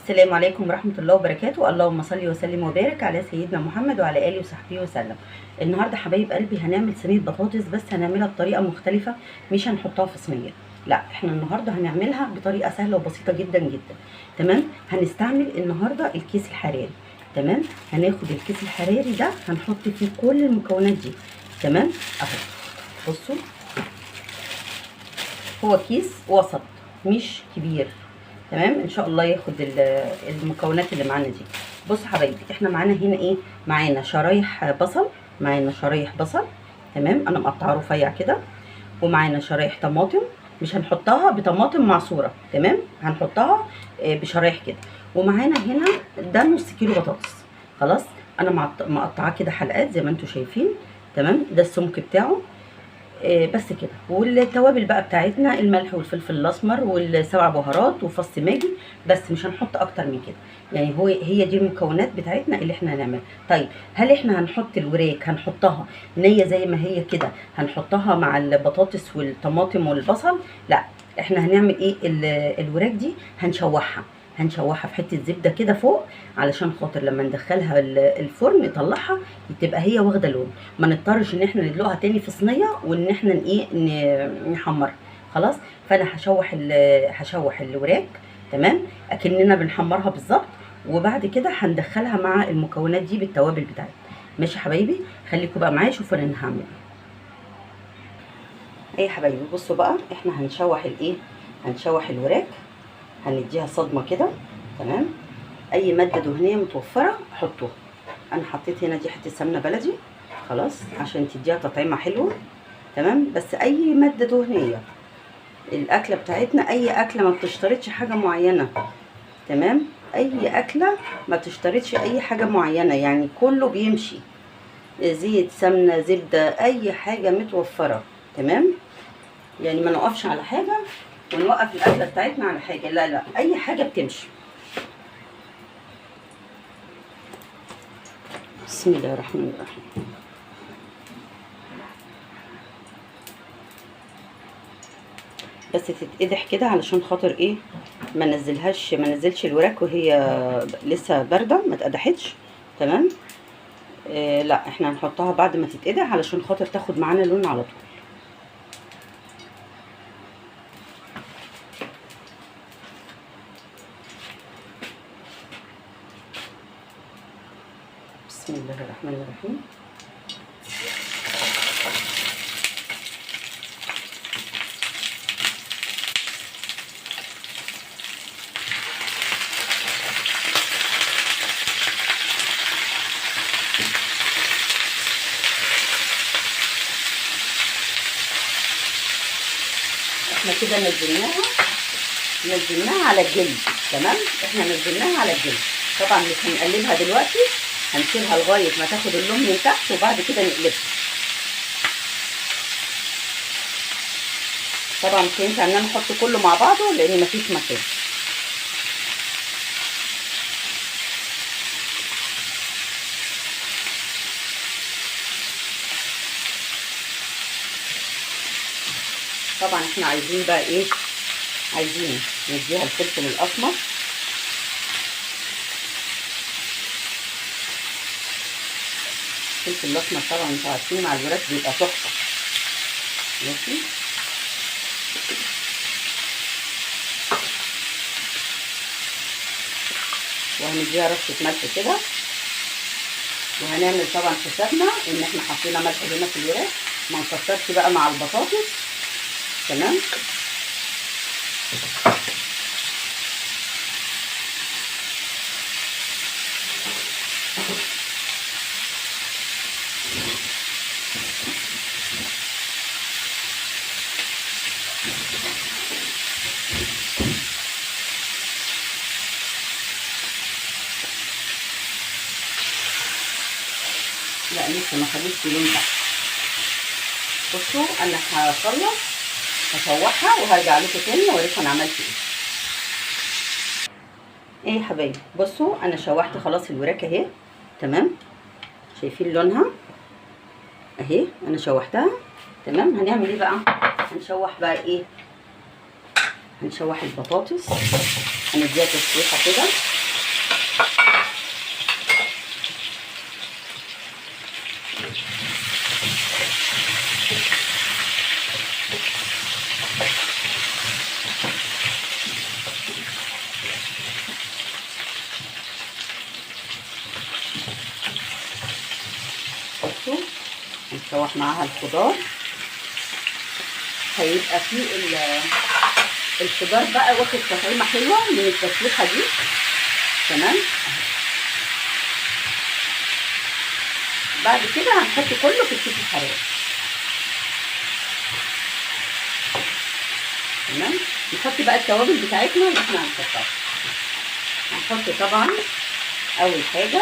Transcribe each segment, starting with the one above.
السلام عليكم ورحمة الله وبركاته. اللهم صل وسلم وبارك على سيدنا محمد وعلى آله وصحبه وسلم. النهارده حبايب قلبي هنعمل صينية بطاطس، بس هنعملها بطريقة مختلفة، مش هنحطها في صينية، لا احنا النهارده هنعملها بطريقة سهلة وبسيطة جدا جدا. تمام. هنستعمل النهارده الكيس الحراري. تمام. هناخد الكيس الحراري ده هنحط فيه كل المكونات دي. تمام اهو. بصوا، هو كيس وسط مش كبير. تمام. ان شاء الله ياخد المكونات اللي معانا دي. بصوا حبايبي، احنا معانا هنا ايه؟ معانا شرايح بصل، معانا شرايح بصل. تمام. انا مقطعه رفيع كده. ومعانا شرايح طماطم، مش هنحطها بطماطم معصوره، تمام، هنحطها بشرايح كده. ومعانا هنا ده نص كيلو بطاطس. خلاص. انا مقطعاه كده حلقات زي ما انتم شايفين. تمام. ده السمك بتاعه. بس كده. والتوابل بقى بتاعتنا الملح والفلفل الاسمر والسبع بهارات وفص ماجي، بس مش هنحط اكتر من كده. يعني هي دي المكونات بتاعتنا اللي احنا هنعملها. طيب، هل احنا هنحط الوراك هنحطها نيه زي ما هي كده هنحطها مع البطاطس والطماطم والبصل؟ لا، احنا هنعمل ايه؟ الوراك دي هنشوحها في حته زبده كده فوق، علشان خاطر لما ندخلها الفرن نطلعها تبقى هي واخده لون، ما نضطرش ان احنا ندلقها تاني في صينيه وان احنا نحمرها. خلاص. فانا هشوح الوراك. تمام. اكننا بنحمرها بالظبط. وبعد كده هندخلها مع المكونات دي بالتوابل بتاعتها. ماشي يا حبايبي، خليكم بقى معايا شوفوا انا هعمل ايه يا حبايبي. بصوا بقى، احنا هنشوح الوراك، هنديها صدمه كده. تمام. اي ماده دهنيه متوفره حطوها. انا حطيت هنا دي حته سمنه بلدي، خلاص، عشان تديها تطعيمه حلوه. تمام. بس اي ماده دهنيه، الاكله بتاعتنا اي اكله ما بتشترطش حاجه معينه. تمام. اي اكله ما بتشترطش اي حاجه معينه، يعني كله بيمشي، زيت سمنه زبده اي حاجه متوفره. تمام. يعني ما نوقفش على حاجه ونوقف الاكله بتاعتنا على حاجه، لا لا، اي حاجه بتمشي. بسم الله الرحمن الرحيم. بس تتقدح كده علشان خاطر ايه؟ ما نزلش الوراك وهي لسه بارده، ما اتقدحتش. تمام. لا، احنا هنحطها بعد ما تتقدح علشان خاطر تاخد معانا لون على طول. بسم الله الرحمن الرحيم. احنا كده نزلناها على الجلد. تمام. احنا نزلناها على الجلد. طبعا مش هنقلبها دلوقتي، هنسيبها لغايه ما تاخد اللون من تحت وبعد كده نقلبها. طبعا مش هينفع ان انا احط كله مع بعضه لان مفيش مكان. طبعا احنا عايزين بقى ايه؟ عايزين نديها الفلفل الاسمر. الفلفل الاسمر طبعا انتوا عارفين مع الوراك بيبقى تحفه. ماشي. وهنديها رشه ملح كده. وهنعمل طبعا حسابنا ان احنا حطينا ملح هنا في الوراك، ما نكترش بقى مع البطاطس. تمام. لا لسه ما خدتش لون تحت. بصوا، انا هخلص هشوحها وهرجع لكم تاني اوريكم انا عملت ايه يا حبايبي. بصوا، انا شوحت خلاص الوراك اهي. تمام. شايفين لونها اهي؟ انا شوحتها. تمام. هنعمل ايه بقى؟ هنشوح بقى ايه؟ هنشوح البطاطس، هنديها تشويحه كده. هنشوح معاها الخضار. هيبقى فيه الخضار بقى واخد تطعيمه حلوه من التسويحه دي. تمام. بعد كده هنحط كله في الكيس الحراري. تمام. نحط بقى التوابل بتاعتنا اللي احنا هنحطها. هنحط طبعا اول حاجه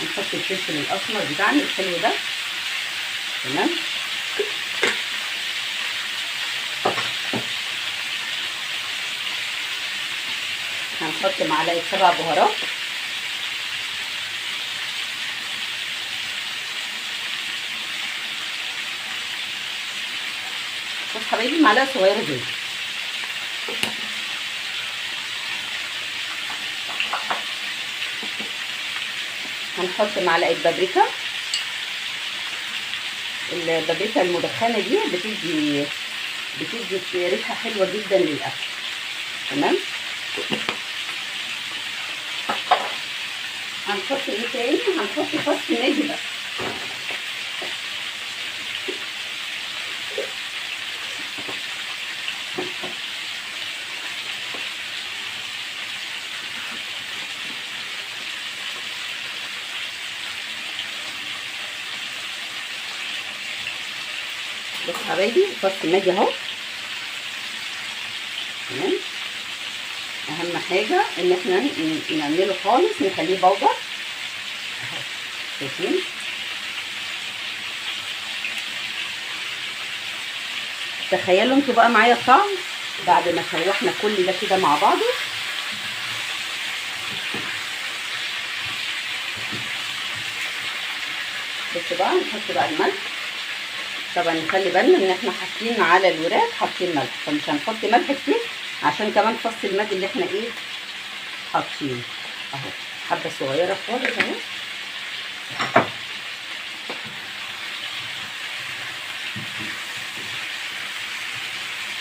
هنحط الفلفل الاسمر بتاعنا الحلو ده. تمام. هنحط معلقه 7 بهارات. بص حبايبي معلقه صغيره زيت. هنحط معلقه بابريكا. البابريكا المدخنه دي بتدي ريحه حلوه جدا للاكل. تمام. هنحط ايه تاني؟ هنحط فص ماجي بس. بص حبايبي فص ماجي اهو. تمام. اهم حاجه ان احنا نعمله خالص، نخليه بودر اهو. شايفين؟ تخيلوا انتوا بقى معايا الطعم بعد ما شوحنا كل ده كده مع بعضه. بصوا بقى نحط بقى الملح. طبعا نخلي بالنا ان احنا حاطين على الوراك حاطين ملح، فمش هنحط ملح كتير عشان كمان فص الماجي اللي احنا ايه حاطينه اهو. حبه صغيره خالص اهو.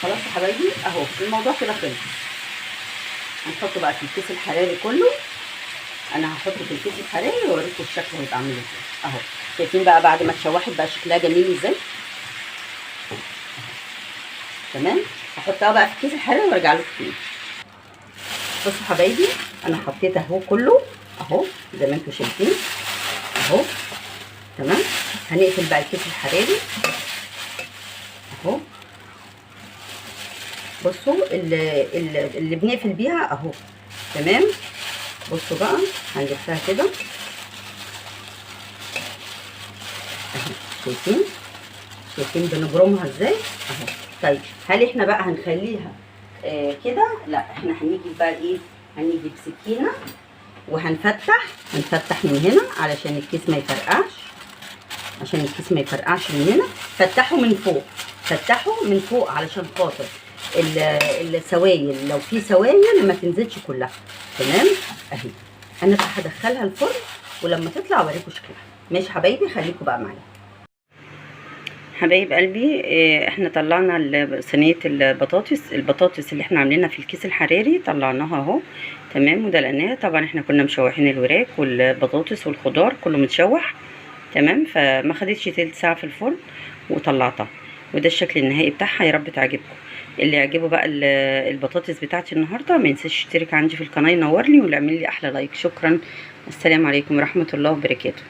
خلاص يا حبايبي اهو الموضوع كده خلص. هنحطه بقى في الكيس الحراري كله. انا هحطه في الكيس الحراري واوريكم الشكل هيبقى عامل ازاي اهو. شايفين بقى بعد ما اتشوحت بقى شكلها جميل ازاي. تمام. هحطها بقى في الكيس الحراري وارجع لكم تاني. بصوا حبايبي انا حطيت اهو كله اهو زي ما انتم شايفين اهو. تمام. هنقفل بقى الكيس الحراري اهو. بصوا اللي بنقفل بيها اهو. تمام. بصوا بقى هنلفها كده اهو. شايفين بنبرمها ازاي اهو. طيب هل احنا بقى هنخليها كده؟ لا، احنا هنيجي بقى ايه، هنيجي بسكينه هنفتح من هنا علشان الكيس ما يفرقعش. من هنا. فتحوا من فوق علشان خاطر السوائل، لو في سوائل ما تنزلش كلها. تمام اهي. انا بقى هدخلها الفرن ولما تطلع اوريكم شكلها. ماشي حبايبي، خليكم بقى معايا. حبايب قلبي احنا طلعنا صينيه البطاطس اللي احنا عاملينها في الكيس الحراري، طلعناها اهو. تمام. ودلقناها. طبعا احنا كنا مشوحين الوراك والبطاطس والخضار كله متشوح. تمام. فما خدتش تلت ساعه في الفرن وطلعتها، وده الشكل النهائي بتاعها. يا رب تعجبكم. اللي يعجبه بقى البطاطس بتاعتي النهارده ما ينساش يشترك عندي في القناه، ينورني ويعمل لي احلى لايك. شكرا. السلام عليكم ورحمه الله وبركاته.